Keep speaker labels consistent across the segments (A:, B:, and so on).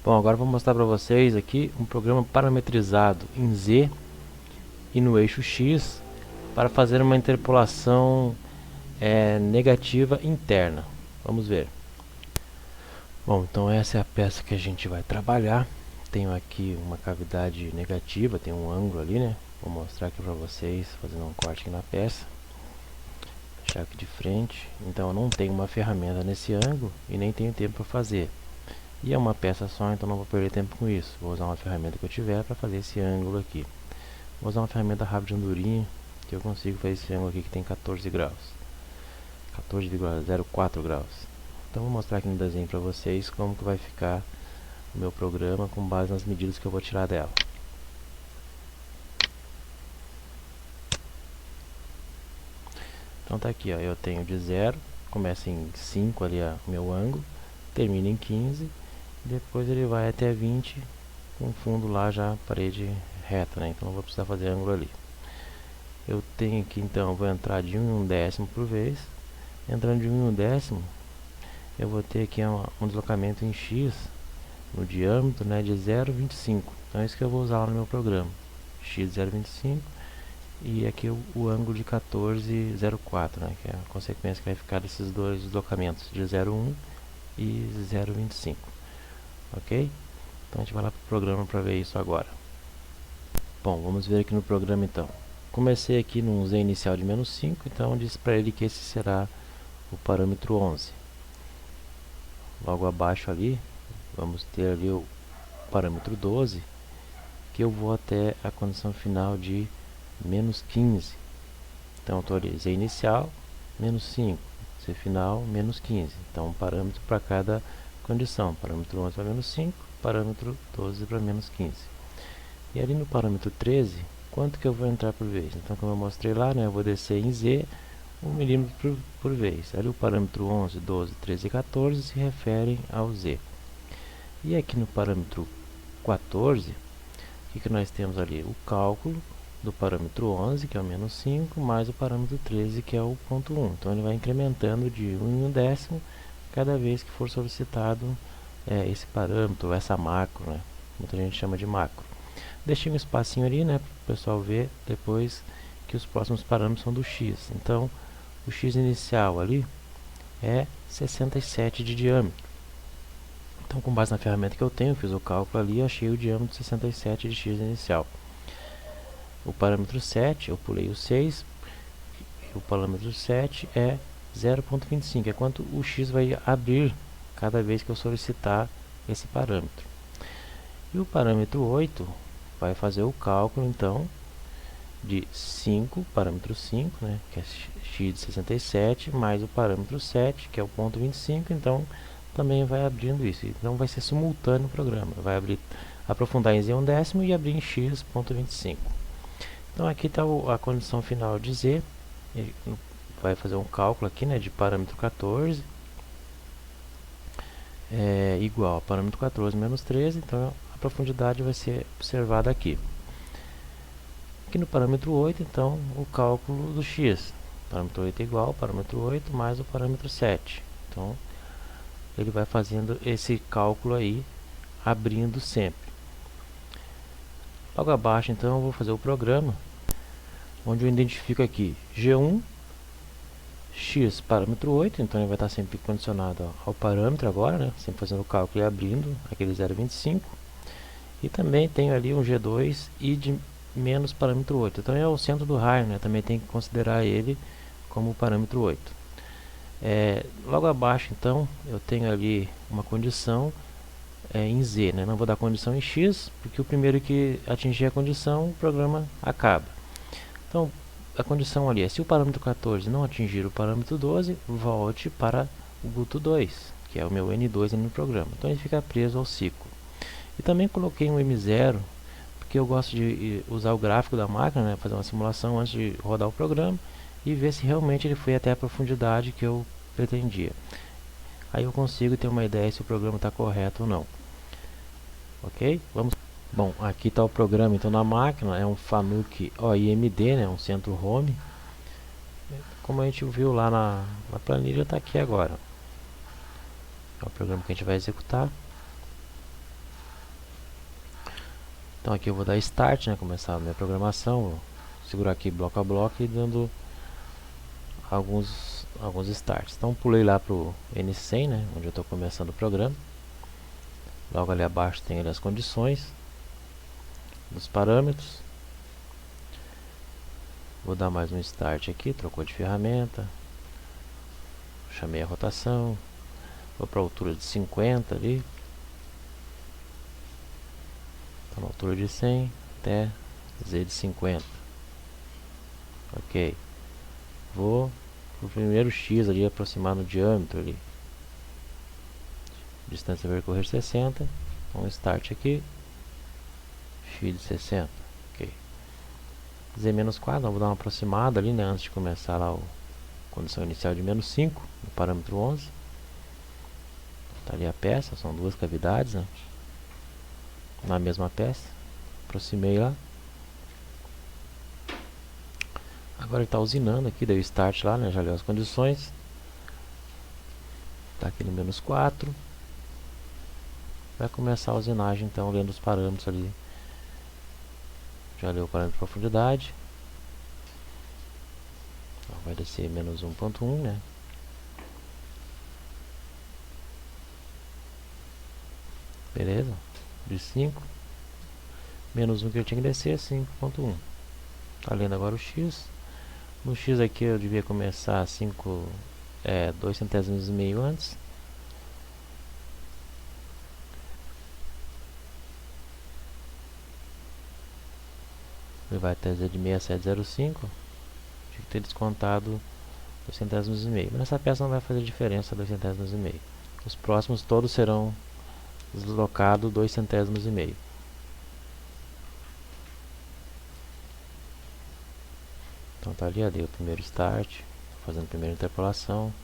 A: Bom, agora vou mostrar para vocês aqui um programa parametrizado em Z e no eixo X para fazer uma interpolação negativa interna. Vamos ver. Bom, então essa é a peça que a gente vai trabalhar. Tenho aqui uma cavidade negativa, tem um ângulo ali, né? Vou mostrar aqui para vocês, fazendo um corte aqui na peça. Deixar aqui de frente. Então eu não tenho uma ferramenta nesse ângulo e nem tenho tempo para fazer. E é uma peça só, então não vou perder tempo com isso. Vou usar uma ferramenta que eu tiver para fazer esse ângulo aqui. Vou usar uma ferramenta rápida de andorinha, que eu consigo fazer esse ângulo aqui que tem 14 graus. 14,04 graus. Então vou mostrar aqui no desenho para vocês como que vai ficar o meu programa com base nas medidas que eu vou tirar dela. Então tá aqui, ó, eu tenho de 0, começa em 5 ali o meu ângulo, termina em 15, depois ele vai até 20, com fundo lá já parede reta, né? Então não vou precisar fazer ângulo ali. Eu tenho aqui então, vou entrar de 1 em 1/10 por vez. Entrando de 1 em 1/10, eu vou ter aqui um deslocamento em X, no diâmetro, né, de 0,25. Então é isso que eu vou usar lá no meu programa. X 0,25 e aqui o ângulo de 14,04, né, que é a consequência que vai ficar desses dois deslocamentos, de 0,1 e 0,25. Ok? Então a gente vai lá para o programa para ver isso agora. Bom, vamos ver aqui no programa então. Comecei aqui num Z inicial de -5, então eu disse para ele que esse será o parâmetro 11. Logo abaixo ali, vamos ter ali o parâmetro 12, que eu vou até a condição final de -15. Então eu estou ali, Z inicial, -5, Z final, -15. Então um parâmetro para cada condição, parâmetro 11 para -5, parâmetro 12 para -15. E ali no parâmetro 13, quanto que eu vou entrar por vez? Então, como eu mostrei lá, né, eu vou descer em Z 1 milímetro por vez. Ali o parâmetro 11, 12, 13 e 14 se referem ao Z. E aqui no parâmetro 14, o que nós temos ali? O cálculo do parâmetro 11, que é o -5, mais o parâmetro 13, que é o ponto 1. Então ele vai incrementando de 1 em 1/10 cada vez que for solicitado esse parâmetro, essa macro, né? Muita gente chama de macro. Deixei um espacinho ali, né, para o pessoal ver depois que os próximos parâmetros são do X. Então, o X inicial ali é 67 de diâmetro. Então, com base na ferramenta que eu tenho, fiz o cálculo ali e achei o diâmetro 67 de X inicial. O parâmetro 7, eu pulei o 6, e o parâmetro 7 é 0,25, é quanto o X vai abrir cada vez que eu solicitar esse parâmetro. E o parâmetro 8 vai fazer o cálculo, então, de 5, parâmetro 5, né, que é x de 67, mais o parâmetro 7, que é o ponto 25, então também vai abrindo isso. Então vai ser simultâneo o programa, vai abrir, aprofundar em z 1/10 e abrir em x, ponto 25. Então aqui está a condição final de z, ele vai fazer um cálculo aqui, né, de parâmetro 14, igual a parâmetro 14 menos 13, então a profundidade vai ser observada aqui. Aqui no parâmetro 8, então, o cálculo do x. O parâmetro 8 é igual ao parâmetro 8 mais o parâmetro 7. Então, ele vai fazendo esse cálculo aí, abrindo sempre. Logo abaixo, então, eu vou fazer o programa, onde eu identifico aqui G1, x parâmetro 8, então ele vai estar sempre condicionado ao parâmetro agora, né? Sempre fazendo o cálculo e abrindo aquele 0,25. E também tenho ali um G2 e de menos parâmetro 8. Então é o centro do raio, né? Também tem que considerar ele como parâmetro 8. Logo abaixo, então, eu tenho ali uma condição em Z, né? Não vou dar condição em X, porque o primeiro que atingir a condição, o programa acaba. Então, a condição ali é, se o parâmetro 14 não atingir o parâmetro 12, volte para o guto 2, que é o meu N2 no programa. Então ele fica preso ao ciclo. E também coloquei um M0, porque eu gosto de usar o gráfico da máquina, né, fazer uma simulação antes de rodar o programa e ver se realmente ele foi até a profundidade que eu pretendia. Aí eu consigo ter uma ideia se o programa está correto ou não. Ok? Vamos. Bom, aqui está o programa então na máquina, é um Fanuc OIMD, né, um centro home. Como a gente viu lá na planilha, está aqui agora. É o programa que a gente vai executar. Então aqui eu vou dar Start, né, começar a minha programação, vou segurar aqui bloco a bloco e dando alguns starts. Então pulei lá para o N100, né, onde eu estou começando o programa. Logo ali abaixo tem ali as condições dos parâmetros. Vou dar mais um Start aqui, trocou de ferramenta. Chamei a rotação. Vou para a altura de 50 ali. Então, na altura de 100 até Z de 50. Ok. Vou para o primeiro X ali, aproximar no diâmetro ali. Distância a percorrer 60. Então, Start aqui. X de 60. Ok. Z-4, vou dar uma aproximada ali, né, antes de começar lá a condição inicial de -5, no parâmetro 11. Tá ali a peça, são duas cavidades, né, na mesma peça. Aproximei lá. Agora ele está usinando aqui, deu Start lá, né, já leu as condições. Está aqui no -4. Vai começar a usinagem, então, lendo os parâmetros ali. Já leu o parâmetro de profundidade. Então, vai descer -1.1, né. Beleza? De 5. -1 que eu tinha que descer, 5.1. Tá lendo agora o X. No X aqui eu devia começar 2 centésimos e meio antes. Ele vai até Z de 6705. Tinha que ter descontado 2 centésimos e meio. Mas nessa peça não vai fazer diferença 2 centésimos e meio. Os próximos todos serão deslocados 2 centésimos e meio. Então tá ali, dei o primeiro Start. Fazendo a primeira interpolação.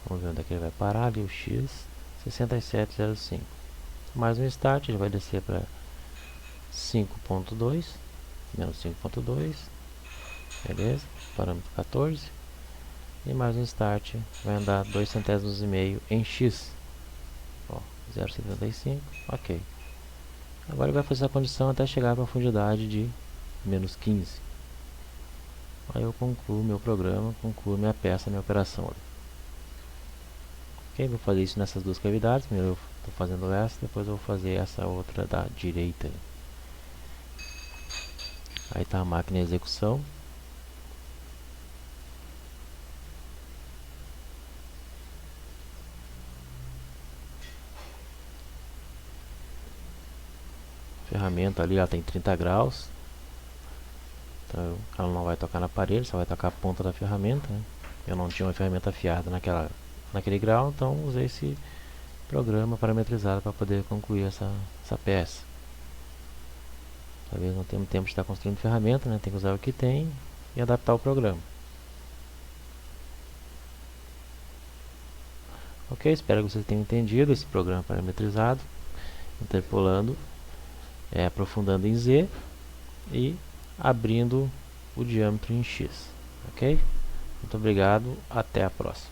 A: Vamos ver onde é que ele vai parar ali, o X 6705. Mais um Start, ele vai descer para 5.2, -5.2, beleza, parâmetro 14. E mais um Start, vai andar 2 centésimos e meio em X, ó, 0,75, ok. Agora ele vai fazer a condição até chegar à profundidade de -15. Aí eu concluo meu programa, concluo minha peça, minha operação. Ok, vou fazer isso nessas duas cavidades. Primeiro eu estou fazendo essa, depois eu vou fazer essa outra da direita. Aí está a máquina em execução. A ferramenta ali, ela tem 30 graus. Então ela não vai tocar na parede, só vai tocar a ponta da ferramenta, né? Eu não tinha uma ferramenta afiada naquele grau, então usei esse programa parametrizado para poder concluir essa peça. Talvez não tenha tempo de estar construindo ferramenta, né? Tem que usar o que tem e adaptar o programa. Ok, espero que vocês tenham entendido esse programa parametrizado, interpolando, aprofundando em Z e abrindo o diâmetro em X. Ok? Muito obrigado, até a próxima.